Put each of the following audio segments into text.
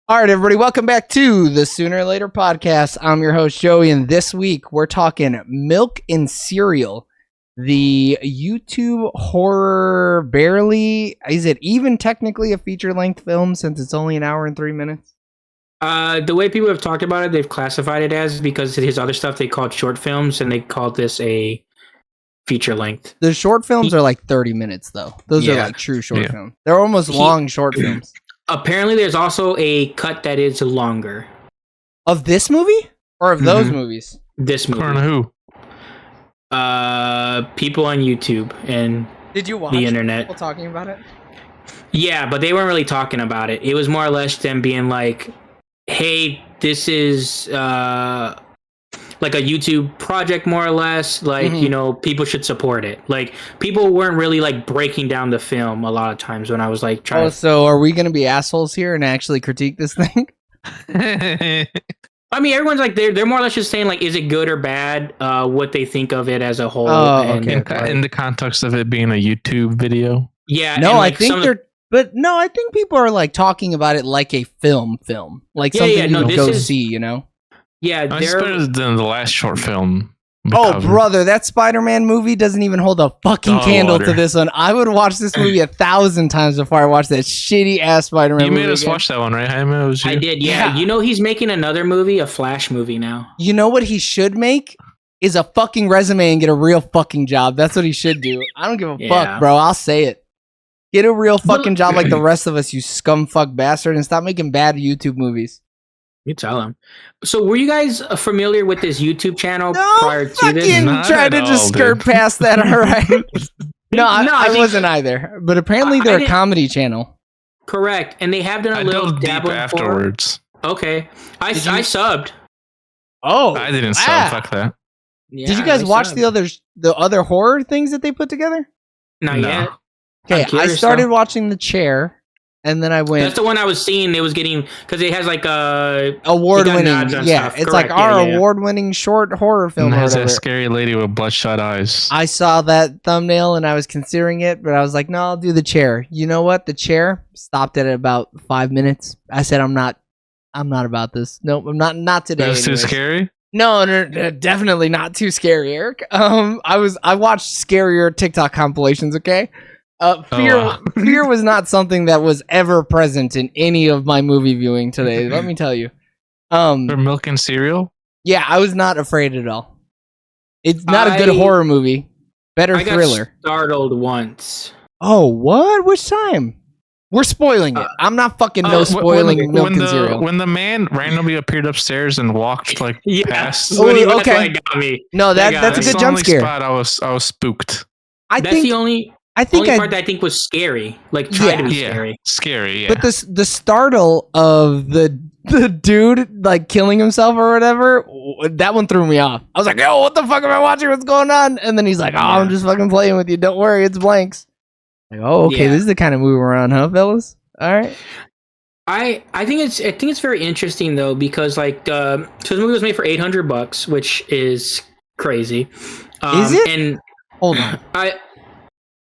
All right, everybody, welcome back to the Sooner or Later podcast. I'm your host, Joey, and this week we're talking Milk and Cereal, the YouTube horror, barely, is it even technically a feature-length film since it's only an hour and 3 minutes? The way people have talked about it, they've classified it as, because his other stuff they called short films, and they called this a feature length. The short films are like 30 minutes, though. Those are like true short films. They're almost long short films. Apparently, there's also a cut that is longer. Of this movie? Or of those movies? This movie. According to who? People on YouTube and Did you watch the internet. people talking about it? Yeah, but they weren't really talking about it. It was more or less them being like, hey, this is like a YouTube project, more or less. Like, you know, people should support it. Like, people weren't really like breaking down the film a lot of times when I was like trying to... So are we going to be assholes here and actually critique this thing? I mean, everyone's like, they're more or less just saying, like, is it good or bad? What they think of it as a whole. In the context of it being a YouTube video? Yeah. No, like, I think they're... But no, I think people are like talking about it like a film. Like something you go see, you know? Yeah, It's better than the last short film. Oh, brother, that Spider-Man movie doesn't even hold a fucking candle to this one. I would watch this movie 1,000 times before I watch that shitty-ass Spider-Man movie. You made us watch that one, right, Jaime? I did, yeah. You know he's making another movie, a Flash movie now. You know what he should make? Is a fucking resume and get a real fucking job. That's what he should do. I don't give a fuck, bro. I'll say it. Get a real fucking job like the rest of us, you scumfuck bastard, and stop making bad YouTube movies. You tell him. So, were you guys familiar with this YouTube channel prior to this? Fucking tried to just skirt past that, all right? No, I wasn't either. But apparently they're a comedy channel. Correct, and they have done a little dabble afterwards. Okay, I subbed. Oh, I didn't sub. Fuck that. Yeah, did you guys watch the other horror things that they put together? Not yet. Okay, I started watching The Chair. And then I went. That's the one I was seeing. It was getting, because it has like award-winning. Yeah, it's correct. Like our award-winning short horror film. And it has that scary lady with bloodshot eyes. I saw that thumbnail and I was considering it, but I was like, no, I'll do The Chair. You know what? The Chair stopped at about 5 minutes. I said, I'm not about this. Nope, I'm not today. That's too scary. No, definitely not too scary, Eric. I watched scarier TikTok compilations. Okay. Fear was not something that was ever present in any of my movie viewing today. Let me tell you. For Milk and Cereal? Yeah, I was not afraid at all. It's not a good horror movie. Better thriller. I got startled once. Oh, what? Which time? We're spoiling it. I'm not fucking spoiling Milk and Cereal. When the man randomly appeared upstairs and walked like past. Oh, okay. Got me. No, that's a good jump scare. I was spooked. That's the only part that I think was scary, like tried to be scary. But the startle of the dude like killing himself or whatever, that one threw me off. I was like, "Yo, what the fuck am I watching? What's going on?" And then he's like, "Oh, I'm just fucking playing with you. Don't worry, it's blanks." Like, oh, okay, this is the kind of movie we're on, huh, fellas? All right. I think it's very interesting though, because like so the movie was made for $800, which is crazy. Is it? And hold on.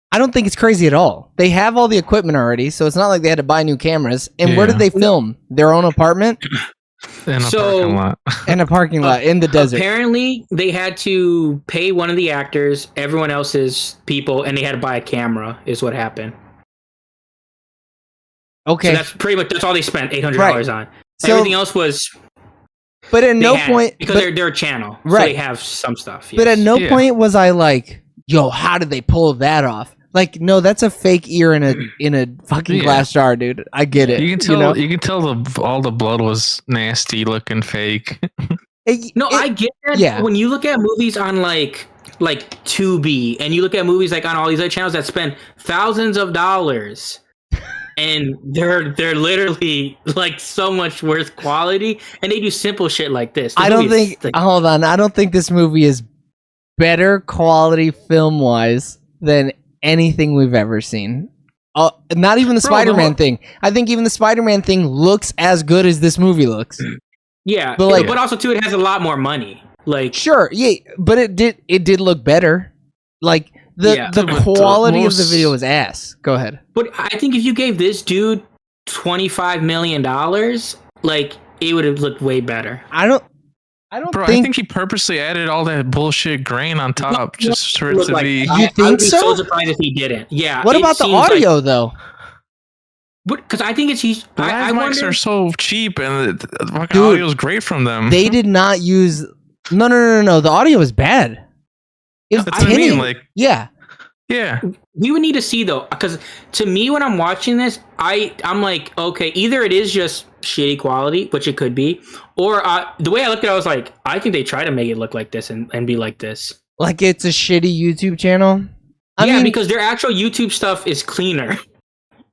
I don't think it's crazy at all. They have all the equipment already, so it's not like they had to buy new cameras. And where did they film? Their own apartment? In a parking lot. In a parking lot in the desert. Apparently, they had to pay one of the actors, everyone else's people, and they had to buy a camera, is what happened. Okay. So that's all they spent $800 on. So, everything else was... But at no point... Because they're a channel, so they have some stuff. Yes. But at no point was I like, yo, how did they pull that off? Like, no, that's a fake ear in a fucking glass jar, dude. I get it. You can tell. You can tell all the blood was nasty, looking fake. I get that. Yeah. When you look at movies on like Tubi, and you look at movies like on all these other channels that spend thousands of dollars, and they're literally like so much worse quality, and they do simple shit like this. I don't think. Hold on. I don't think this movie is better quality film wise than anything we've ever seen. Not even the Spider-Man thing. I think even the Spider-Man thing looks as good as this movie looks. Yeah, but also too, it has a lot more money. Like, sure, yeah, but it did look better. Like the quality of the video was ass. Go ahead. But I think if you gave this dude $25 million, like it would have looked way better. I don't Bro, I think he purposely added all that bullshit grain on top just for it to be. You I think would be so? so surprised if he didn't. Yeah. What about the audio though? Because I think it's Live I mics wonder, are so cheap, and the fucking Dude, audio is great from them. They did not use. No. The audio was bad. It was That's what I mean. Like, yeah. we would need to see though, because to me when I'm watching this, I'm like, okay, either it is just shitty quality, which it could be, or the way I looked at it, I was like, I think they try to make it look like this and be like this. Like it's a shitty YouTube channel. I mean, because their actual YouTube stuff is cleaner.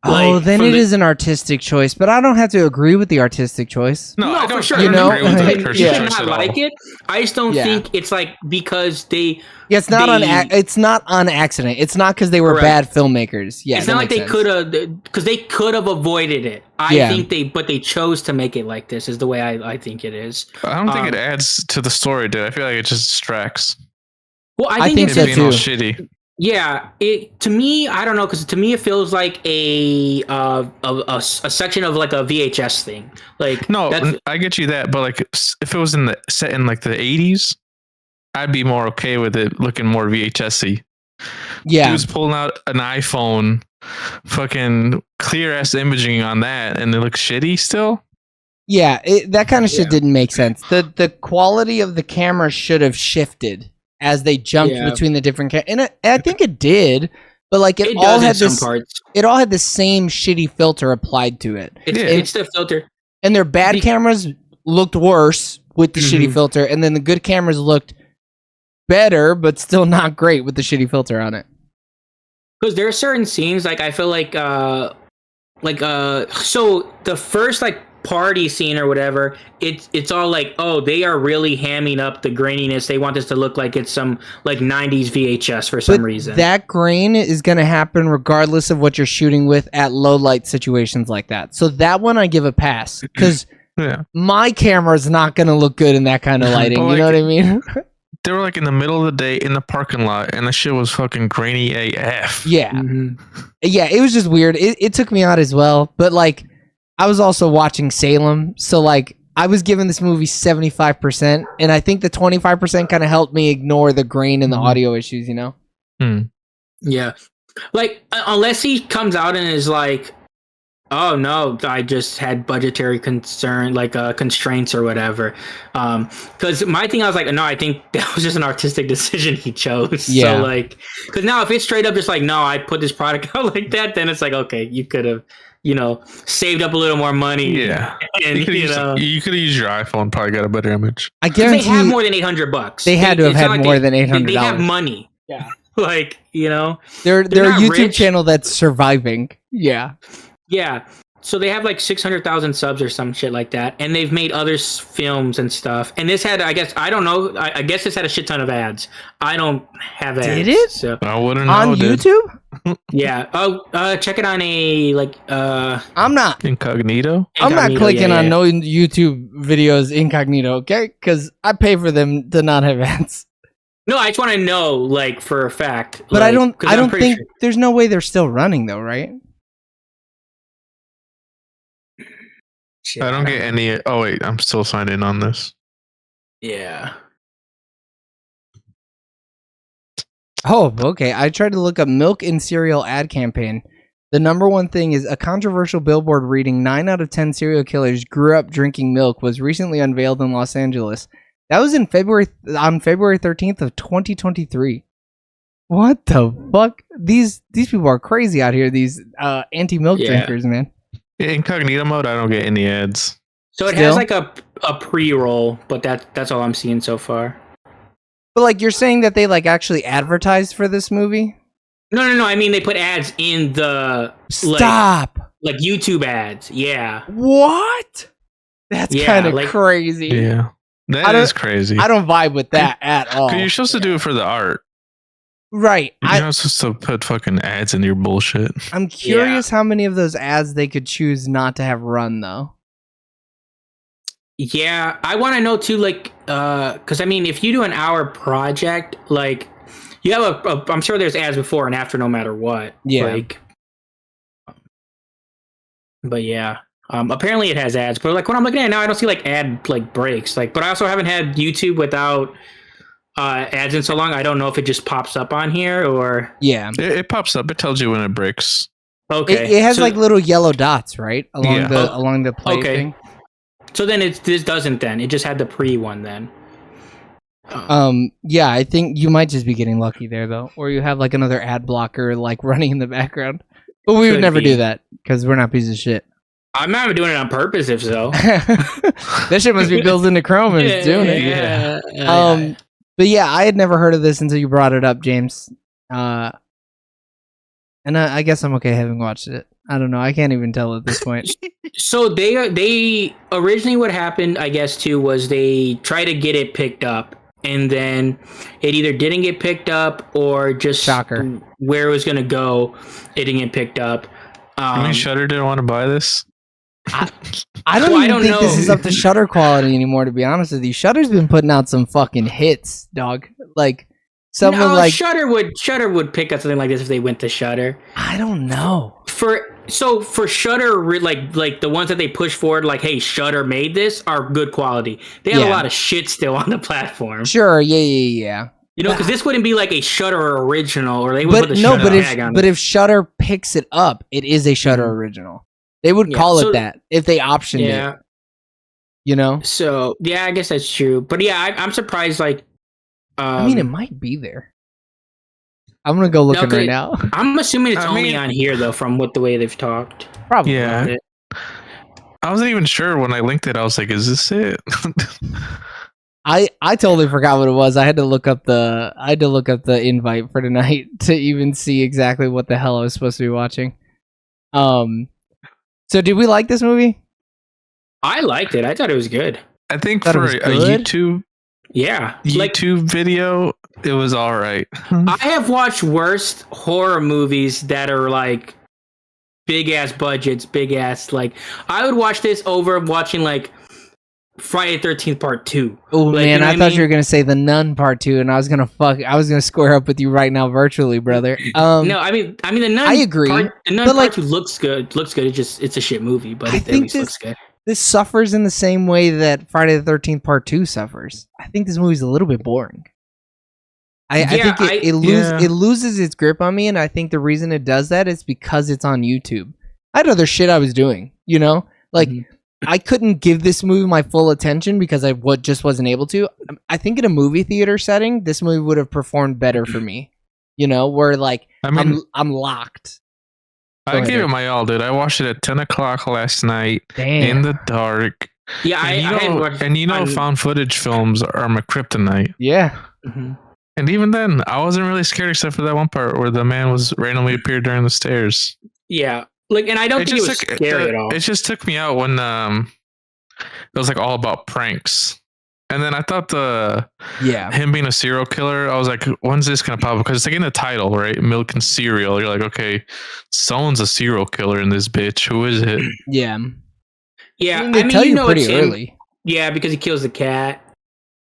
Oh, then it is an artistic choice, but I don't have to agree with the artistic choice. No, I don't, for sure. I don't agree with the You artistic should choice not at all. like it. I just don't think it's like because they. Yeah, it's not it's not on accident. It's not because they were bad filmmakers. Yeah, it's not like they could have, because they could have avoided it. I think they chose to make it like this. Is the way I think it is. I don't think it adds to the story, dude. I feel like it just distracts. Well, I think so being too. all shitty. Yeah, to me, I don't know, because to me it feels like a section of like a VHS thing. Like No, I get you that, but like if it was set in like the 80s, I'd be more okay with it looking more VHS-y. Yeah, Dude's pulling out an iPhone, fucking clear ass imaging on that, and it looks shitty still. Yeah, that kind of shit didn't make sense. The quality of the camera should have shifted as they jumped between the different and I think it did, but like it all had this. It all had the same shitty filter applied to it. It's the filter, and their bad cameras looked worse with the shitty filter, and then the good cameras looked better, but still not great with the shitty filter on it. Because there are certain scenes, like I feel like so the first like party scene or whatever, it's all like, oh, they are really hamming up the graininess. They want this to look like it's some like 90s VHS for some reason. That grain is going to happen regardless of what you're shooting with at low light situations like that. So that one I give a pass, because my camera is not going to look good in that kind of lighting. You know what I mean? They were like in the middle of the day in the parking lot, and the shit was fucking grainy AF. Yeah. Yeah, it was just weird. It took me out as well, but like I was also watching Salem, so like I was giving this movie 75%, and I think the 25% kind of helped me ignore the grain and the audio issues, you know? Yeah. Like, unless he comes out and is like, oh no, I just had budgetary constraints or whatever. Because my thing, I was like, no, I think that was just an artistic decision he chose. Yeah. So like, because now if it's straight up just like, no, I put this product out like that, then it's like, okay, you could have, saved up a little more money. Yeah. And you could have used your iPhone, probably got a better image. I guarantee they have more than $800. They had to have had more than $800. They have money. Yeah. Like, they're a YouTube rich channel that's surviving. Yeah. Yeah. So they have like 600,000 subs or some shit like that. And they've made other films and stuff. And this had, I guess, I don't know. I guess this had a shit ton of ads. I don't have ads. Did it? So. I wouldn't know. On YouTube? Yeah. Oh, check it on I'm not. Incognito? I'm not clicking on no YouTube videos incognito, okay? Because I pay for them to not have ads. No, I just want to know, like, for a fact. But like, I don't think there's no way they're still running though, right? Shit, I don't get any. Oh wait, I'm still signed in on this. Yeah. Oh, okay. I tried to look up milk and cereal ad campaign. The number one thing is a controversial billboard reading 9 out of 10 serial killers grew up drinking milk was recently unveiled in Los Angeles. That was on February 13th of 2023. What the fuck? These people are crazy out here, these anti-milk drinkers, man. Incognito mode, I don't get any ads. So it has like a pre-roll, but that's all I'm seeing so far. But like you're saying that they like actually advertised for this movie? No. I mean they put ads in the like YouTube ads. Yeah. What? That's kind of crazy. Yeah, that is crazy. I don't vibe with that at all. You're supposed to do it for the art, right? You're not supposed to put fucking ads in your bullshit. I'm curious how many of those ads they could choose not to have run though. Yeah, I want to know too, like, because I mean, if you do an hour project, like, you have I'm sure there's ads before and after, no matter what. Yeah. Like, but yeah, Apparently it has ads, but like when I'm looking at it now, I don't see like ad like breaks. Like, but I also haven't had YouTube without ads in so long. I don't know if it just pops up on here or Yeah. It pops up. It tells you when it breaks. okay. It has So- like little yellow dots, right? Along Yeah. the play okay. thing. So then this doesn't then. It just had the pre one then. Yeah, I think you might just be getting lucky there though. Or you have like another ad blocker like running in the background. But we would Could never be. do that because we're not pieces of shit. I'm not even doing it on purpose if so. That shit must be built into Chrome and it's doing it. Yeah. But yeah, I had never heard of this until you brought it up, James. And I guess I'm okay having watched it. I don't know. I can't even tell at this point. So they originally what happened, I guess, too, was they tried to get it picked up, and then it either didn't get picked up or just Shocker. where it was gonna go, it didn't get picked up. I mean, Shutter didn't want to buy this. I Well, don't I even don't think this know. is up to Shutter quality anymore, to be honest with you. Shutter's been putting out some fucking hits, dog. Like someone no, like Shutter would pick up something like this if they went to Shutter. I don't know. For Shutter, like the ones that they push forward, like hey, Shutter made this are good quality. They have a Yeah. lot of shit still on the platform. Sure, yeah. You know, because this wouldn't be like a Shutter original, or they would put But the no, Shutter tag on but it. if Shutter picks it up, it is a Shutter original. They would Yeah, call so- it that if they optioned Yeah. it. You know? So yeah, I guess that's true. But yeah, I'm surprised. Like, I mean, it might be there. I'm gonna go looking okay. right now. I'm assuming it's I only mean- on here though, from the way they've talked. Probably. Yeah. It. I wasn't even sure when I linked it. I was like, "Is this it?" I totally forgot what it was. I had to look up the invite for tonight to even see exactly what the hell I was supposed to be watching. So did we like this movie? I liked it. I thought it was good. I think Thought it for was a good? Yeah, like YouTube video, it was all right. I have watched worse horror movies that are like big ass budgets, big ass like. I would watch this over watching like Friday the 13th Part 2. Oh Like, man, you know I what thought mean? you were gonna say The Nun Part 2, and I was gonna square up with you right now virtually, brother. No, I mean the Nun. I agree, The Nun but, Part like- 2 looks good. It's a shit movie, but I it at think least looks good. this suffers in the same way that Friday the 13th Part 2 suffers. I think this movie's a little bit boring. I Yeah, think it loses its grip on me, and I think the reason it does that is because it's on YouTube. I had other shit I was doing, you know? Like, Mhm. I couldn't give this movie my full attention because I just wasn't able to. I think in a movie theater setting, this movie would have performed better for me. You know, where like I mean, I'm locked. Go I ahead, gave Eric. it my all, dude. I watched it at 10 o'clock last night Damn. in the dark. Yeah, I had watched. on- Found footage films are my kryptonite. Yeah. Mhm. And even then, I wasn't really scared except for that one part where the man was randomly appeared during the stairs. Yeah, like, and I don't think it was scary at all. It just took me out when it was like all about pranks. And then I thought Yeah. him being a serial killer, I was like, when's this gonna pop up? Because it's like in the title, right? Milk and cereal. You're like, okay, someone's a serial killer in this bitch. Who is it? Yeah. Yeah, I mean, they I mean, tell you know pretty it's him. early. Yeah, because he kills the cat.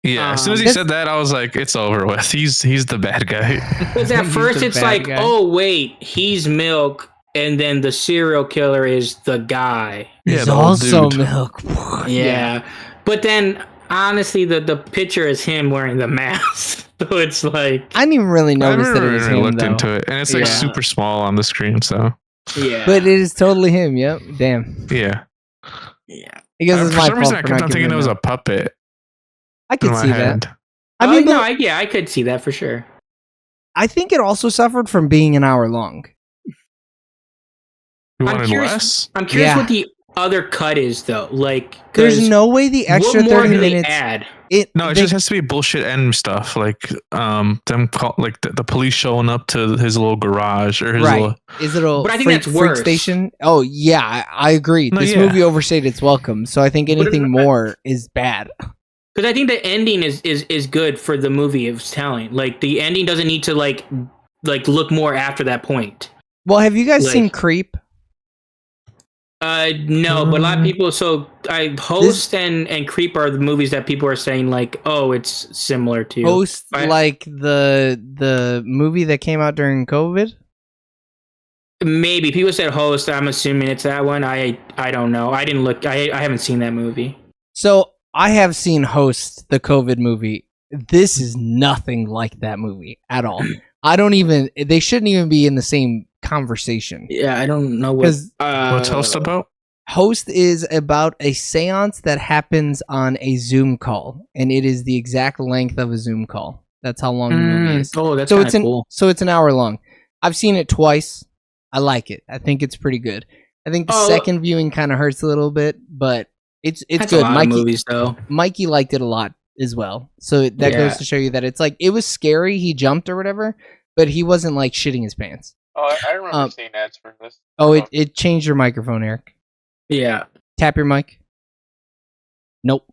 Yeah, as soon as he That's- said that, I was like, it's over with. He's the bad guy. Because at He's first the it's bad like, guy. oh wait, he's Milk, and then the serial killer is the guy. Yeah, There's the old also dude. milk. Yeah, but then honestly, the picture is him wearing the mask, so it's like, I didn't even really I notice never that it was really him, looked though. into it, and it's like Yeah. super small on the screen. So yeah, But it is totally him. Yep. Damn. yeah, yeah. I guess it's for my some reason, I fault for kept not on thinking giving it was him a puppet. I in could my see head. that. I mean, no, but I could see that for sure. I think it also suffered from being an hour long. You I'm wanted curious- less? I'm curious Yeah. what the other cut is though. Like, 'cause There's no way the extra what more 30 do they minutes. add? No, it they- just has to be bullshit end stuff, like them like the police showing up to his little garage or his Right. little. Is it a But I think freak, that's freak worse. station? Oh yeah, I agree. No, This yeah. movie overstayed its welcome, so I think But anything it- more is bad. Because I think the ending is good for the movie it's telling. Like the ending doesn't need to like look more after that point. Well, have you guys Like- seen Creep? No, but a lot of people. So Host and Creep are the movies that people are saying like, oh, it's similar to. Post I- like the movie that came out during COVID. Maybe people said Host. I'm assuming it's that one. I don't know. I didn't look. I haven't seen that movie. So I have seen Host, the COVID movie. This is nothing like that movie at all. They shouldn't even be in the same conversation. Yeah, I don't know what. What's Host about? Host is about a seance that happens on a Zoom call, and it is the exact length of a Zoom call. That's how long the movie is. Oh, that's so kind of cool. So it's an hour long. I've seen it twice. I like it. I think it's pretty good. I think the second viewing kind of hurts a little bit, but it's that's good. A lot of movies, though. Mikey liked it a lot as well. So that goes to show you that it's like it was scary. He jumped or whatever, but he wasn't like shitting his pants. Oh, I remember seeing ads for this. Oh, it changed your microphone, Eric. Yeah. Tap your mic. Nope.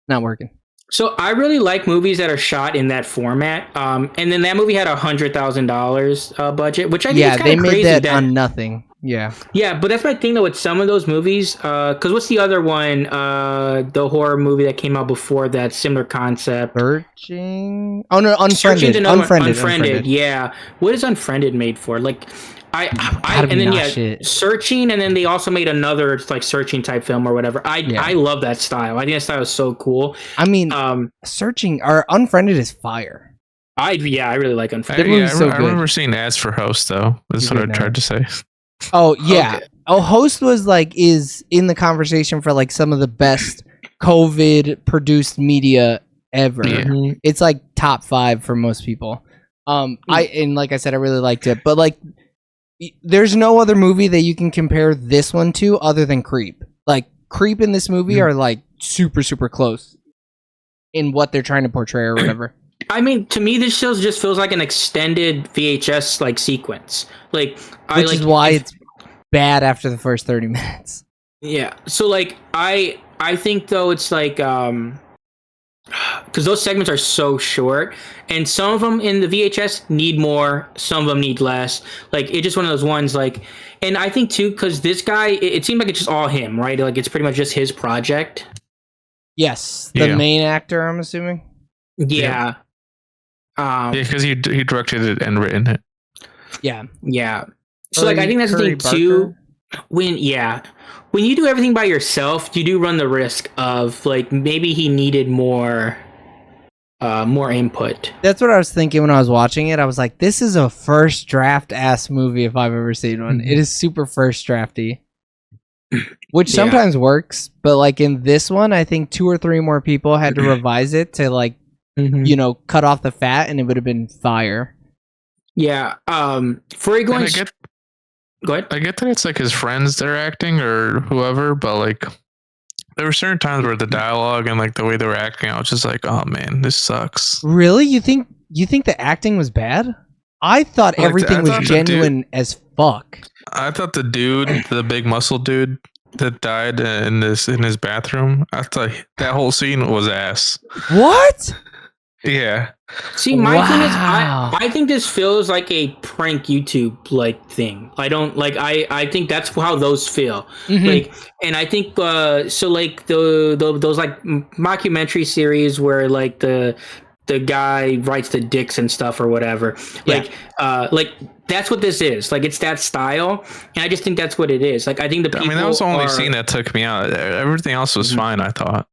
Not working. So I really like movies that are shot in that format. And then that movie had $100,000 budget, which I think is kind of crazy. Yeah, they made that on nothing. Yeah. Yeah, but that's my thing though with some of those movies. Because what's the other one? The horror movie that came out before that, similar concept. Searching. Oh no, Unfriended. Unfriended. Yeah. What is Unfriended made for? Like, Searching, and then they also made another like Searching type film or whatever. I love that style. I think that style is so cool. I mean, Searching or Unfriended is fire. I really like Unfriended. I remember seeing ads for Host though. That's what I tried to say. Oh yeah. Okay. Oh, Host was is in the conversation for like some of the best COVID produced media ever. Yeah. It's like top 5 for most people. And like I said, I really liked it, but like. There's no other movie that you can compare this one to other than Creep. Like, Creep in this movie are, like, super, super close in what they're trying to portray or whatever. I mean, to me, this show just feels like an extended VHS, like, sequence. Like, Which is why it's bad after the first 30 minutes. Yeah. So, like, I think, though, it's like... because those segments are so short, and some of them in the VHS need more, some of them need less. Like, it's just one of those ones, like, and I think too, because this guy, it seems like it's just all him, right? Like, it's pretty much just his project. Yes, the main actor, I'm assuming. Yeah. Because he directed it and written it. Yeah. So, like, I think that's the thing too. When you do everything by yourself, you do run the risk of like maybe he needed more input. That's what I was thinking when I was watching it. I was like, this is a first draft ass movie if I've ever seen one. It is super first drafty, which sometimes works, but like in this one, I think 2 or 3 more people had to revise it to like cut off the fat, and it would have been fire. Yeah. Before you go on. Go ahead. I get that it's like his friends that are acting or whoever, but like there were certain times where the dialogue and like the way they were acting, I was just like, oh man, this sucks. Really? You think the acting was bad? I thought everything was genuine as fuck. I thought the dude, the big muscle dude that died in his bathroom, I thought that whole scene was ass. What? Yeah. See, my thing is, I think this feels like a prank YouTube like thing. I don't like. I think that's how those feel. Like, and I think so. Like those like mockumentary series where like the guy writes the dicks and stuff or whatever. Like that's what this is. Like, it's that style, and I just think that's what it is. Like, I think the people. I mean, that was the only scene that took me out. Everything else was fine, I thought.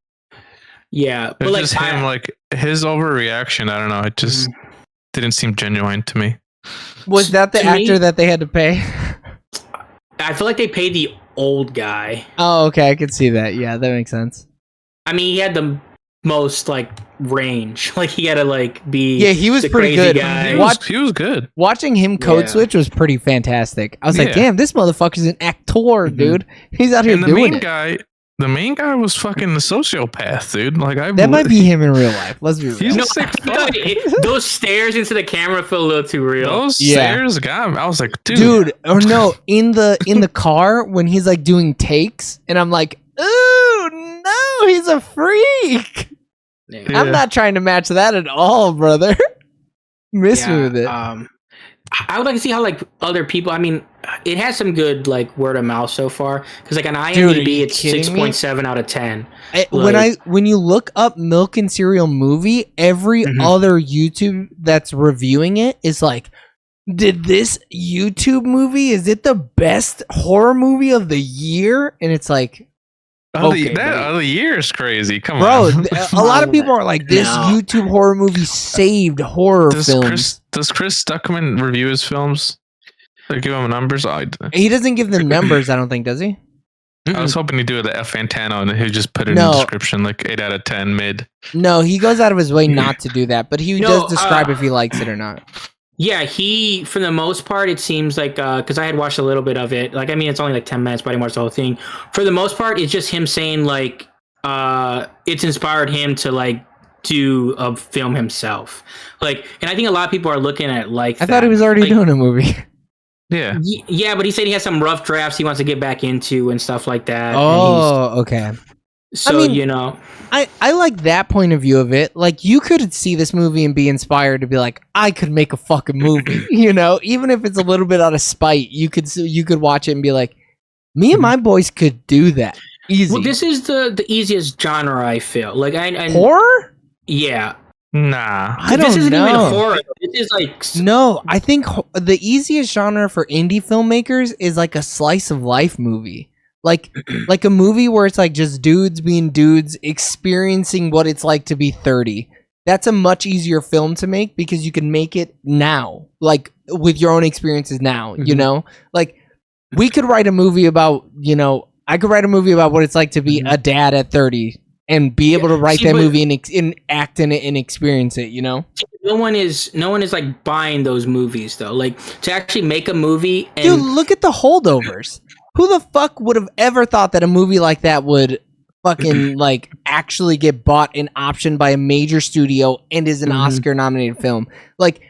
Yeah, but like just him, like his overreaction. I don't know. It just didn't seem genuine to me. Was that the actor that they had to pay? I feel like they paid the old guy. Oh, okay, I could see that. Yeah, that makes sense. I mean, he had the most like range. Like, he had to like be. Yeah, he was pretty good. He was good. Watching him code switch was pretty fantastic. I was like, damn, this motherfucker's an actor, dude. He's out here doing it. The main guy was fucking the sociopath, dude. Like, that might be him in real life. Let's be real. He's a sick fuck. Those stares into the camera feel a little too real. Those stares got me. I was like, dude. Or no, in the car when he's like doing takes, and I'm like, ooh, no, he's a freak. Yeah. I'm not trying to match that at all, brother. Miss me with it. I would like to see how like other people. I mean, it has some good like word of mouth so far. Because like on IMDb, it's 6.7 out of 10. When you look up Milk and Cereal movie, every other YouTube that's reviewing it is like, did this YouTube movie, is it the best horror movie of the year? And it's like, Okay, the year is crazy. Come bro, on. a lot of people are like, this YouTube horror movie saved horror films. Does Chris Stuckman review his films? Like, give him numbers? He doesn't give them numbers, I don't think, does he? I was hoping he'd do it at F Fantano and he'd just put it in the description, like 8 out of 10 mid. No, he goes out of his way not to do that, but he does describe if he likes it or not. Yeah, he, for the most part, it seems like, because I had watched a little bit of it. Like, I mean, it's only like 10 minutes, but I didn't watch the whole thing. For the most part, it's just him saying, like, it's inspired him to, like, do a film himself. Like, and I think a lot of people are looking at it like I thought he was already doing a movie. Yeah. Yeah, but he said he has some rough drafts he wants to get back into and stuff like that. Oh, okay. So, I mean, you know. I like that point of view of it. Like, you could see this movie and be inspired to be like, I could make a fucking movie. You know, even if it's a little bit out of spite, you could watch it and be like, me and my boys could do that. Easy. Well, this is the easiest genre, I feel. Like, I horror? Yeah. Nah. This isn't even a horror. This is like... No, I think the easiest genre for indie filmmakers is like a slice of life movie. Like a movie where it's like just dudes being dudes experiencing what it's like to be 30. That's a much easier film to make because you can make it now, like with your own experiences now, you know? Like, we could write a movie about, you know, I could write a movie about what it's like to be a dad at 30 and be able to write that movie and act in it and experience it, you know? No one is like buying those movies though. Like, to actually make a movie and... Dude, look at The Holdovers. Who the fuck would have ever thought that a movie like that would fucking like actually get bought and optioned by a major studio and is an Oscar nominated film? like,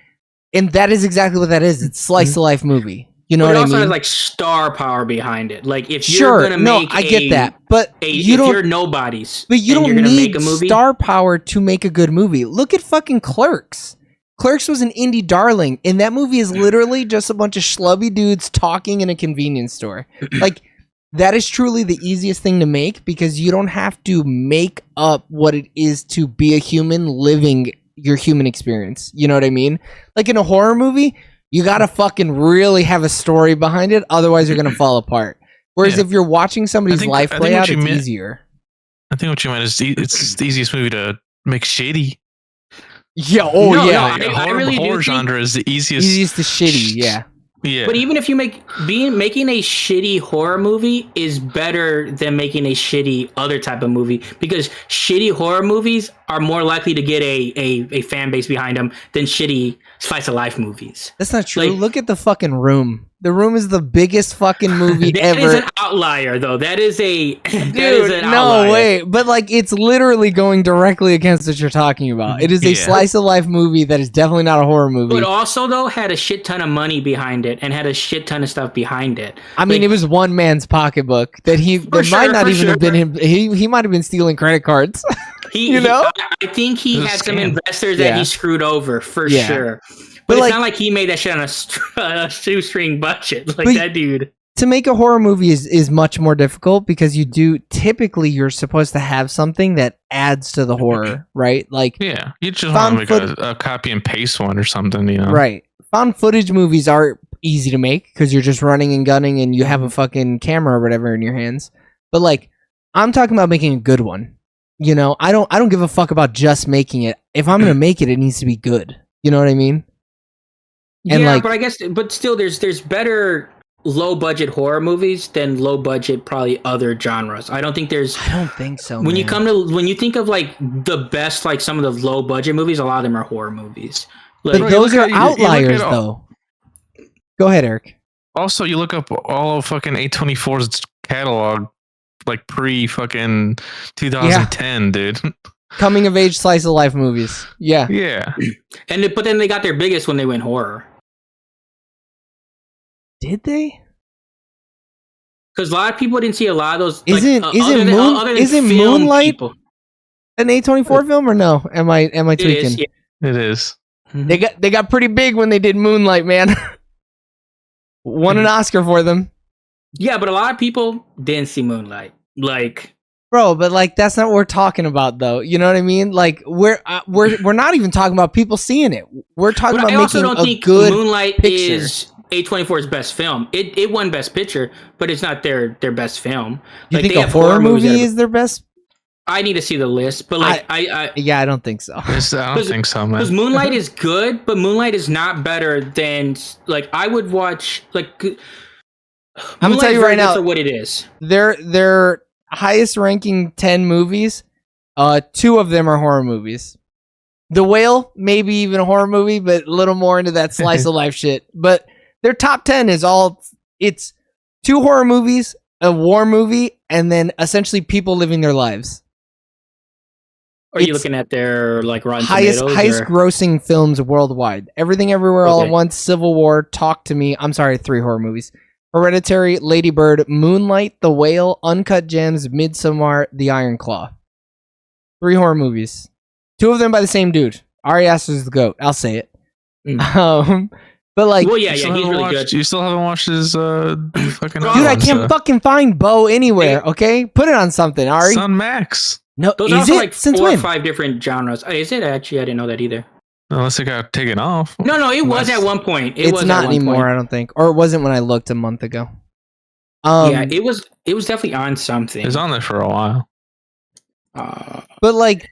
and that is exactly what that is. It's slice of life movie. You know what I mean? It also has like star power behind it. Like, if you're gonna make I get that, but you're nobodies, but you don't need star power to make a good movie. Look at fucking Clerks. Clerks was an indie darling, and that movie is literally just a bunch of schlubby dudes talking in a convenience store. Like, that is truly the easiest thing to make because you don't have to make up what it is to be a human living your human experience. You know what I mean? Like, in a horror movie, you gotta fucking really have a story behind it, otherwise you're gonna fall apart. Whereas if you're watching somebody's life play out, it's easier. I think what you meant is it's the easiest movie to make shitty. Yeah, horror genre is the easiest to shitty, yeah. Yeah. But even if you making a shitty horror movie is better than making a shitty other type of movie, because shitty horror movies are more likely to get a fan base behind them than shitty slice of life movies. That's not true. Like, look at The fucking Room. The Room is the biggest fucking movie ever. That is an outlier, though. That is an outlier. No way. But like, it's literally going directly against what you're talking about. It is a slice of life movie that is definitely not a horror movie. But also, though, had a shit ton of money behind it and had a shit ton of stuff behind it. I mean, it was one man's pocketbook that might not even have been him. He might have been stealing credit cards. I think he had some investors that he screwed over for sure. But it's not like he made that shit on a shoestring budget. Like, that dude. To make a horror movie is much more difficult because you're supposed to have something that adds to the horror, right? Like, yeah, you just want to make a copy and paste one or something, you know? Right. Found footage movies are easy to make because you're just running and gunning and you have a fucking camera or whatever in your hands. But like, I'm talking about making a good one. You know, I don't give a fuck about just making it. If I'm gonna make it, it needs to be good. You know what I mean? And but I guess, but still, there's better low budget horror movies than low budget probably other genres. I don't think so. When you think of like the best, like some of the low budget movies, a lot of them are horror movies. Like, but those are outliers, though. Go ahead, Eric. Also, you look up all of fucking A24's catalog, like pre fucking 2010, dude. Coming of age slice of life movies. Yeah. But then they got their biggest when they went horror. Did they? Because a lot of people didn't see a lot of those. Isn't Moonlight an A24 film or no? Am I tweaking? It is. Mm-hmm. They got pretty big when they did Moonlight, man. Won an Oscar for them. Yeah, but a lot of people didn't see Moonlight. Like, Bro, but like that's not what we're talking about, though. You know what I mean? Like we're not even talking about people seeing it. We're talking But about I also making don't a think good Moonlight picture. is A24's best film. It won Best Picture, but it's not their best film. You Like, think they a have horror movies that movie are- is their best? I need to see the list, but like I Yeah, I don't think so. I don't think so, man. because Moonlight is good, but Moonlight is not better than like I would watch like. I'm gonna tell you Moonlight's very right good now, for what it is. their highest ranking 10 movies, 2 of them are horror movies. The Whale, maybe even a horror movie, but a little more into that slice of life shit. But their top 10 is it's 2 horror movies, a war movie, and then essentially people living their lives. Are you looking at their like Rotten highest Tomatoes? grossing films worldwide? Everything Everywhere All at Once, Civil War, Talk to Me. I'm sorry, 3 horror movies. Hereditary, Lady Bird, Moonlight, The Whale, Uncut Gems, Midsommar, The Iron Claw. 3 horror movies. 2 of them by the same dude. Ari Aster's the GOAT. I'll say it. But like, well, yeah, he's really good. You still haven't watched his fucking. dude, I can't fucking find Bo anywhere. Okay, put it on something, Ari. Sun Max. No, Those is are also it? like Since 4 when? or 5 different genres. Is it actually? I didn't know that either. Unless it got taken off. No, it was at one point. It's not anymore, I don't think, or it wasn't when I looked a month ago. Yeah, it was definitely on something. It was on there for a while. But like,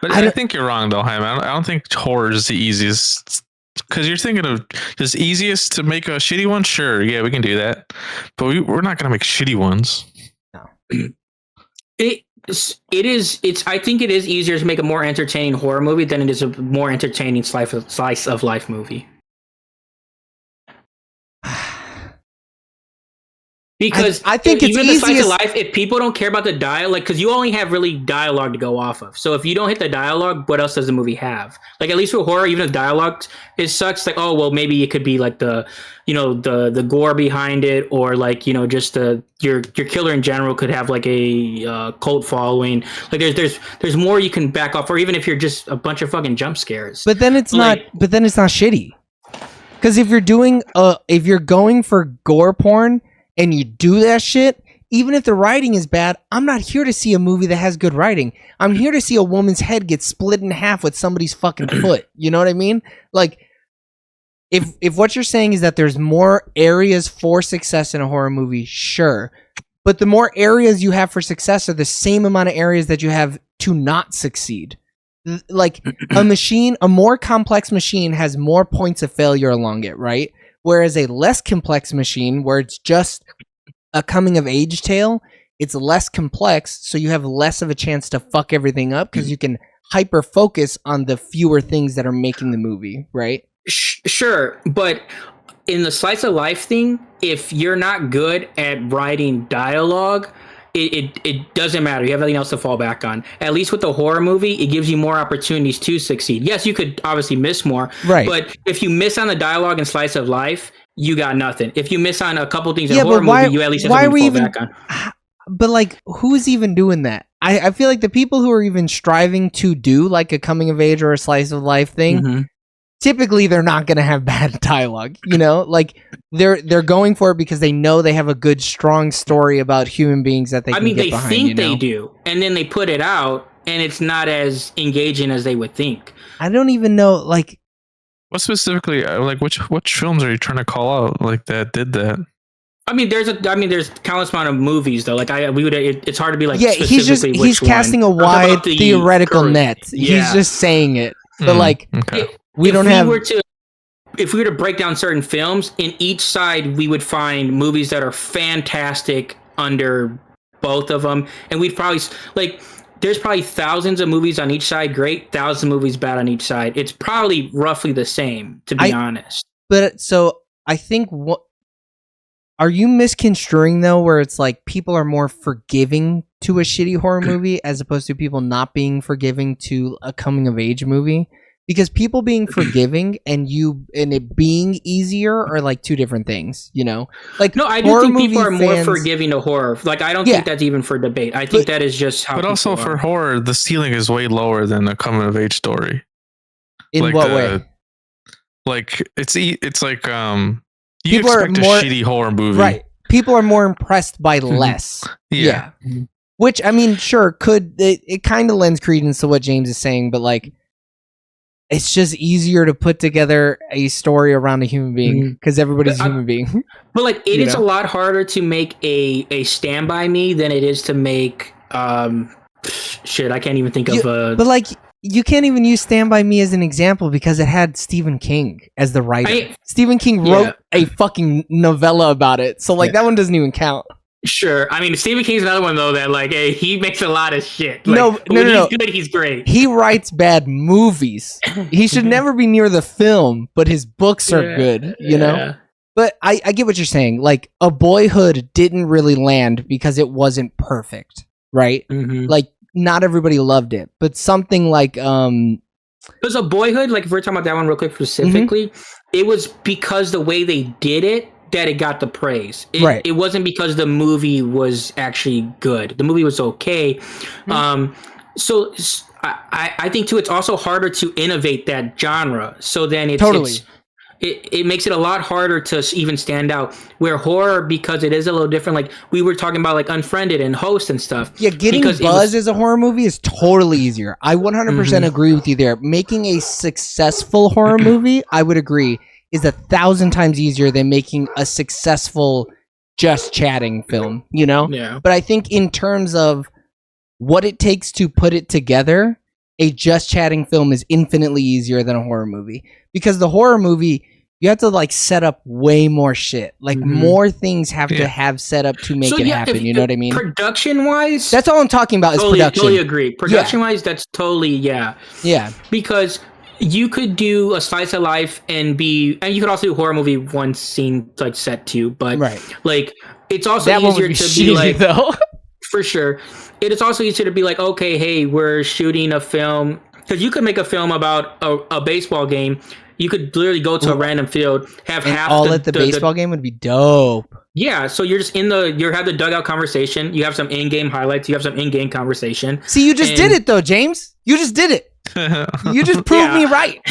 but I think you're wrong though, Jaime. I don't think horror is the easiest. Because you're thinking of just easiest to make a shitty one. Sure, yeah, we can do that, but we're not gonna make shitty ones. No. It is. I think it is easier to make a more entertaining horror movie than it is a more entertaining slice of life movie. Because I think it's even the slice of easiest. life, if people don't care about the dialogue, because you only have really dialogue to go off of. So if you don't hit the dialogue, what else does the movie have? Like, at least with horror, even if dialogue is sucks, like, oh well, maybe it could be like the gore behind it, or like, just your killer in general could have like a cult following. Like there's more you can back off, or even if you're just a bunch of fucking jump scares. But then it's not. But then it's not shitty. Because if you're going for gore porn and you do that shit, even if the writing is bad, I'm not here to see a movie that has good writing. I'm here to see a woman's head get split in half with somebody's fucking foot. You know what I mean? Like, if what you're saying is that there's more areas for success in a horror movie, sure. But the more areas you have for success are the same amount of areas that you have to not succeed. Like, a more complex machine has more points of failure along it, right? Whereas a less complex machine, where it's just a coming of age tale, it's less complex, so you have less of a chance to fuck everything up because you can hyper focus on the fewer things that are making the movie, right? Sure, but in the slice of life thing, if you're not good at writing dialogue, it doesn't matter. You have nothing else to fall back on. At least with the horror movie, it gives you more opportunities to succeed. Yes, you could obviously miss more, right? But if you miss on the dialogue and slice of life, you got nothing. If you miss on a couple things in a horror movie, you at least have something to fall back on. But like, who's even doing that? I feel like the people who are even striving to do like a coming of age or a slice of life thing, typically they're not going to have bad dialogue, like they're going for it because they know they have a good, strong story about human beings that they can get behind. They think they do, and then they put it out and it's not as engaging as they would think. I don't even know, like, what specifically, like which films are you trying to call out like that did that? I mean, there's countless amount of movies though. Like it's hard to be like, yeah, he's casting a wide theoretical net. Yeah. He's just saying it, but like, okay. If we were to break down certain films, in each side we would find movies that are fantastic under both of them, and we'd probably there's probably thousands of movies on each side great, thousands of movies bad on each side. It's probably roughly the same, to be honest. But so I think are you misconstruing though, where it's like people are more forgiving to a shitty horror movie as opposed to people not being forgiving to a coming of age movie? Because people being forgiving and it being easier are like two different things, Like, no, I do think people are more forgiving to horror. Like, I don't think that's even for debate. I think that is just how. But also for horror, the ceiling is way lower than a coming of age story. In like what way? Like it's like you people expect a shitty horror movie, right? People are more impressed by less. Yeah. Which, I mean, sure, it kind of lends credence to what James is saying, but like, it's just easier to put together a story around a human being because everybody's a human being. But like, it is a lot harder to make a Stand By Me than it is to make shit. I can't even think of. But like, you can't even use Stand By Me as an example because it had Stephen King as the writer. Stephen King wrote a fucking novella about it, so like that one doesn't even count. Sure. I mean, Stephen King's another one though that like, hey, he makes a lot of shit. Like, no. He's good. He's great. He writes bad movies. He should never be near the film, but his books are good. You know. But I get what you're saying. Like, A Boyhood didn't really land because it wasn't perfect, right? Like, not everybody loved it, but something like because A Boyhood, like if we're talking about that one real quick specifically, it was because the way they did it that it got the praise. It wasn't because the movie was actually good. The movie was okay. So I think too, it's also harder to innovate that genre. So then it makes it a lot harder to even stand out. Where horror, because it is a little different, like we were talking about like Unfriended and Host and stuff. Yeah, getting buzz as a horror movie is totally easier. I 100% agree with you there. Making a successful horror movie, I would agree, is 1,000 times easier than making a successful just chatting film, you know? Yeah. But I think in terms of what it takes to put it together, a just chatting film is infinitely easier than a horror movie. Because the horror movie, you have to like set up way more shit. Like more things have to have set up to make it happen. You know what I mean? Production wise, that's all I'm talking about is production. Totally agree. Production wise, that's totally yeah. Because you could do a slice of life and you could also do a horror movie one scene like set too, but like it's also that easier to be like though. For sure. It is also easier to be like, okay, hey, we're shooting a film, because you could make a film about a baseball game. You could literally go to a random field, have half at the baseball game would be dope. Yeah, so you're just you have the dugout conversation. You have some in-game highlights. You have some in-game conversation. See, you just did it though, James. You just did it. You just proved me right.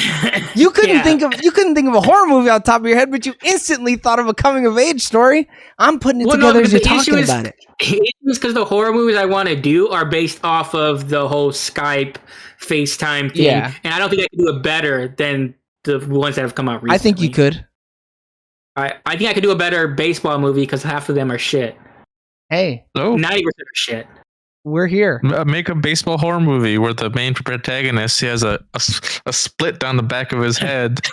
You couldn't think of a horror movie on top of your head, but you instantly thought of a coming of age story. I'm putting it together as you're talking about it. It's because the horror movies I want to do are based off of the whole Skype, FaceTime thing, and I don't think I can do it better than the ones that have come out recently. I think you could. I think I could do a better baseball movie because half of them are shit. Hey, 90% are shit. We're here. Make a baseball horror movie where the main protagonist has a split down the back of his head.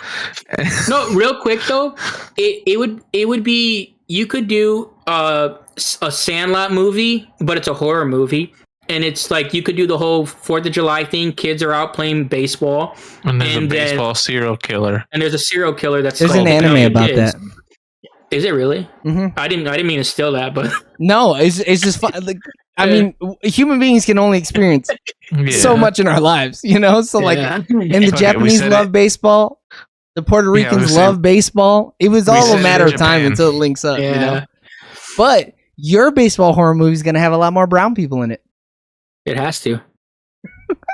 No, real quick though, it would be, you could do a Sandlot movie, but it's a horror movie. And it's like you could do the whole 4th of July thing. Kids are out playing baseball. And there's a baseball serial killer. And there's a serial killer that's there's an anime about that. Is it really? I didn't mean to steal that, but no, it's just fun. Like, I mean, human beings can only experience so much in our lives, you know. So like, and the Japanese love baseball, the Puerto Ricans love baseball. It was all a matter of time until it links up, you know. But your baseball horror movie is going to have a lot more brown people in it. It has to.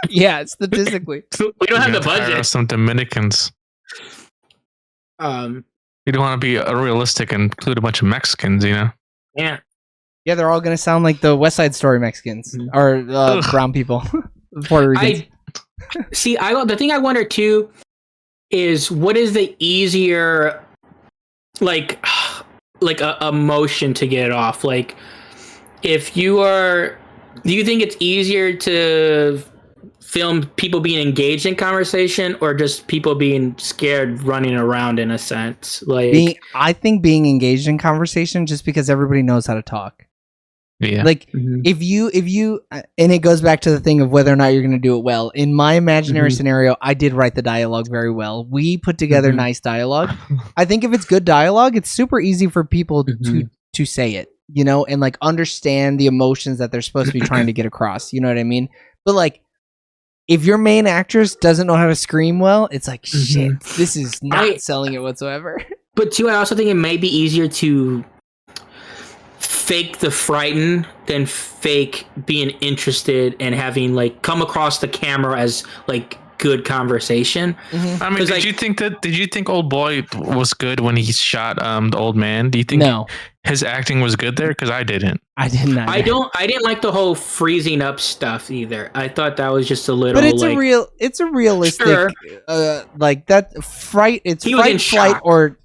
Yeah, statistically. We don't have the budget. Some Dominicans. You don't want to be realistic and include a bunch of Mexicans, you know? Yeah. Yeah, they're all going to sound like the West Side Story Mexicans or brown people, Puerto Ricans. The thing I wonder too is what is the easier, like a emotion to get off? Like, if you are, do you think it's easier to film people being engaged in conversation or just people being scared running around in a sense? Like, I think being engaged in conversation just because everybody knows how to talk. Yeah. Like if you and it goes back to the thing of whether or not you're going to do it well. In my imaginary scenario, I did write the dialogue very well. We put together nice dialogue. I think if it's good dialogue, it's super easy for people to say it, you know, and like understand the emotions that they're supposed to be trying to get across. You know what I mean? But like, if your main actress doesn't know how to scream well, it's like, shit, this is not selling it whatsoever. But too, I also think it may be easier to fake the frighten than fake being interested and having like come across the camera as like good conversation. Mhm. I mean, did you think Old Boy was good when he shot the old man? Do you think No, his acting was good there? Because I didn't. I didn't. I didn't like the whole freezing up stuff either. I thought that was just a little. But it's like, it's a realistic, Sure. like that fright. It's He was in flight, shock. or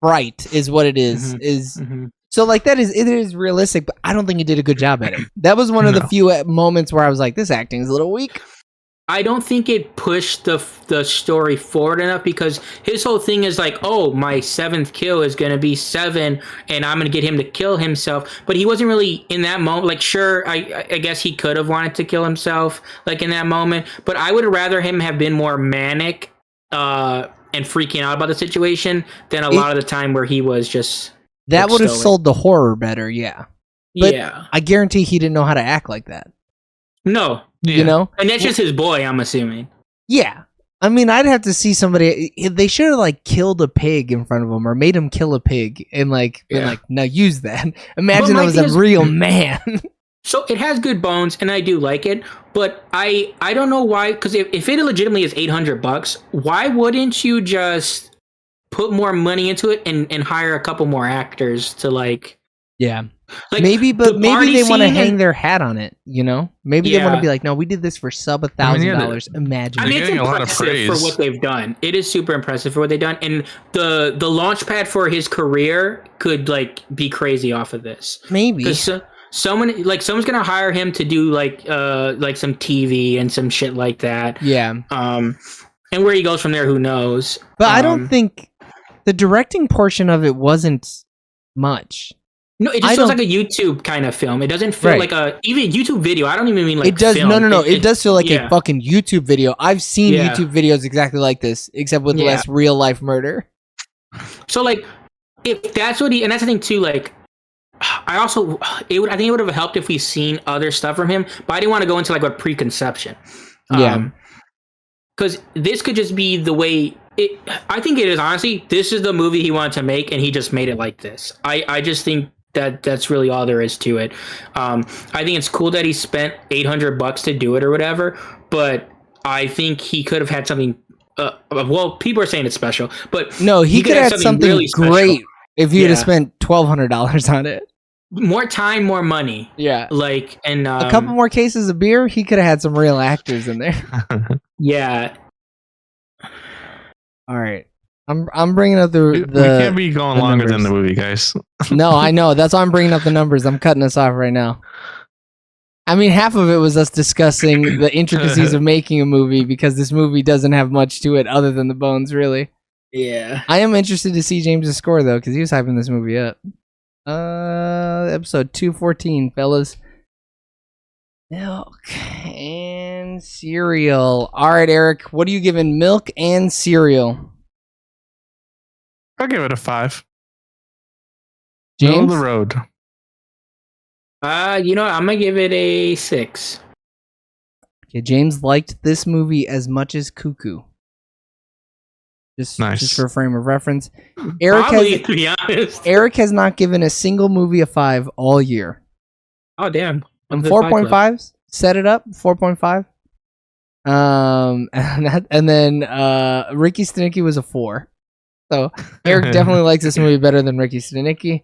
fright is what it is. Mhm. So like it is realistic, but I don't think he did a good job at it. That was one of the No. few moments where I was like, this acting is a little weak. I don't think it pushed the story forward enough, because his whole thing is like, oh, my 7th kill is going to be 7 and I'm going to get him to kill himself. But he wasn't really in that moment. Like, sure, I guess he could have wanted to kill himself like in that moment. But I would rather him have been more manic and freaking out about the situation than a lot of the time where he was just... That would have stoic. sold the horror better, yeah. But yeah. I guarantee he didn't know how to act like that. No. Yeah. You know? And that's just his boy, I'm assuming. Yeah. I mean, I'd have to see somebody. They should have like killed a pig in front of him, or made him kill a pig, and like been Yeah. like, now use that. Imagine my that was thing a is- real man. So it has good bones, and I do like it, but I don't know why, because if it legitimately is $800, why wouldn't you just put more money into it and hire a couple more actors to like Yeah. the Maybe party they want to scene hang and- their hat on it, you know? Maybe they want to Yeah. be like, no, we did this for sub I mean, yeah, $1,000. Imagine. I mean, They're it's getting a lot of impressive praise. for what they've done. It is super impressive for what they've done, and the launch pad for his career could like be crazy off of this. Maybe. Because someone's gonna hire him to do like some TV and some shit like that. Yeah. And where he goes from there, who knows? But I don't think the directing portion of it wasn't much. No, it I just feels don't- like a YouTube kind of film. It doesn't feel Right. like even YouTube video. I don't even mean like It does. film. No. It does feel like yeah. a fucking YouTube video. I've seen Yeah. YouTube videos exactly like this, except with Yeah. less real life murder. So like, if that's what and that's the thing too. Like, I think it would have helped if we seen other stuff from him, but I didn't want to go into like a preconception. Yeah. Because this could just be the way it. I think it is, honestly. This is the movie he wanted to make, and he just made it like this. I just think that's really all there is to it. I think it's cool that he spent $800 to do it or whatever, but I think he could have had something. Well, people are saying it's special, but No, he could have had something really special. great if he had Yeah. spent $1,200 on it. More time, more money. Yeah. Like, and A couple more cases of beer, he could have had some real actors in there. Yeah. All right. I'm bringing up we can't be going the longer than numbers. the movie, guys. No, I know. That's why I'm bringing up the numbers. I'm cutting us off right now. I mean, half of it was us discussing the intricacies of making a movie, because this movie doesn't have much to it other than the bones, really. Yeah. I am interested to see James's score, though, because he was hyping this movie up. Episode 214, fellas. Milk and cereal. All right, Eric, what are you giving milk and cereal? I'll give it a 5. Middle of James? the road. You know what? I'm gonna give it a 6. Okay, James liked this movie as much as Cuckoo. Just Nice. for a frame of reference. Probably, to be honest. Eric has not given a single movie a 5 all year. Oh damn. And What's the Fight Club? 4.5s, set it up, 4.5. And then Ricky Stenicki was a 4. So Eric definitely likes this movie better than Ricky Stenicki.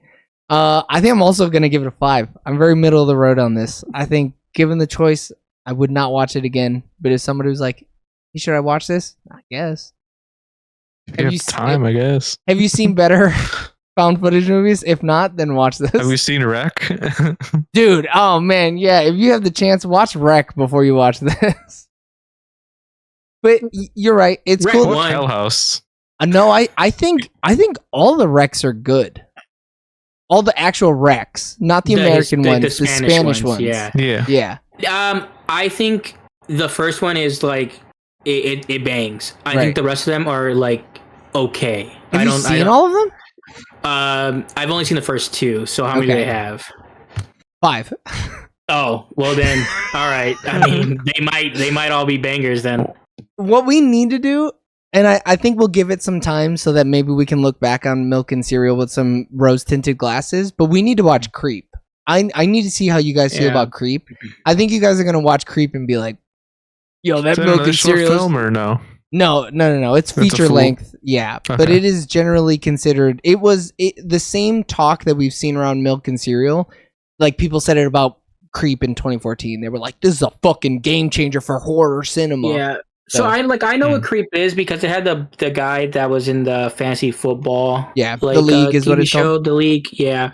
I think I'm also gonna give it a 5. I'm very middle of the road on this. I think, given the choice, I would not watch it again. But if somebody was like, "Hey, should I watch this?" I guess. If you have time, I guess. Have you seen better found footage movies? If not, then watch this. Have you seen Wreck? Dude, oh man, yeah. If you have the chance, watch Wreck before you watch this. But you're right. It's Wreck cool. one. Hell House. No, I think all the Wrecks are good. All the actual Wrecks, not the American ones, the Spanish ones. Yeah. Yeah. Yeah. I think the first one is like it bangs. I Right. think the rest of them are like okay. Have you seen all of them? I've only seen the first 2. So how many do Okay. they have? 5. Oh, well then, all right. I mean, they might all be bangers then. What we need to do, and I think we'll give it some time so that maybe we can look back on Milk and Cereal with some rose-tinted glasses, but we need to watch Creep. I need to see how you guys feel Yeah. about Creep. I think you guys are going to watch Creep and be like, Yo, that Is that milk another and short cereal. film or no? No. It's It's a feature full- length. Yeah, but Okay. it is generally considered. It was the same talk that we've seen around milk and cereal. Like people said it about Creep in 2014. They were like, "This is a fucking game changer for horror cinema." Yeah. So So- I know what Creep is because it had the guy that was in the fantasy football. Yeah, like, The League is what TV it's show, called. The League. Yeah.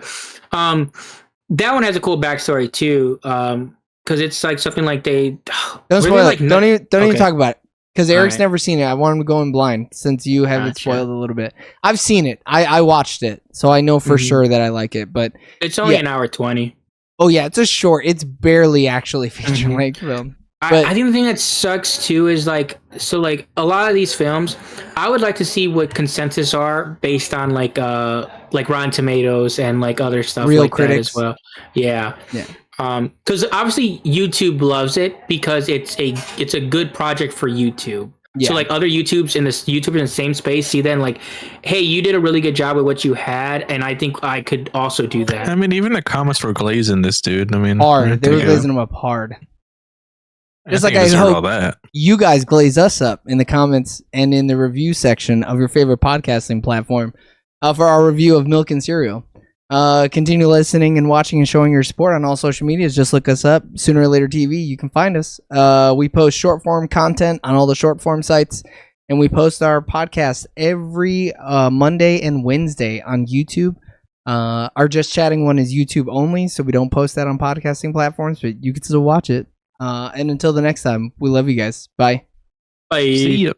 That one has a cool backstory too. Because it's like something like they Don't spoil it. Don't even Okay. talk about it because Eric's Alright. never seen it. I want him to go in blind since you have it Gotcha. spoiled a little bit. I've seen it. I watched it, so I know for Mhm. sure that I like it. But It's only Yeah. an hour 20. oh yeah, it's a short. It's barely actually feature Mhm. length film. But- I think the thing that sucks too is like a lot of these films, I would like to see what consensus are based on like Rotten Tomatoes and like other stuff Real like critics. that as well. Yeah. Yeah. Because obviously YouTube loves it because it's a good project for YouTube. Yeah. So like other YouTubers in the same space see that and like, hey, you did a really good job with what you had, and I think I could also do that. I mean, even the comments were glazing this dude. I mean, hard. They were think, glazing them up hard. Just I like think I deserved hope all that. you guys glaze us up in the comments and in the review section of your favorite podcasting platform for our review of Milk and Cereal. Continue listening and watching and showing your support on all social medias. Just look us up, Sooner or Later TV. You can find us. We post short form content on all the short form sites, and we post our podcast every Monday and Wednesday on YouTube. Our Just Chatting one is YouTube only, so we don't post that on podcasting platforms, but you can still watch it. And until the next time, we love you guys. Bye. Bye. See ya.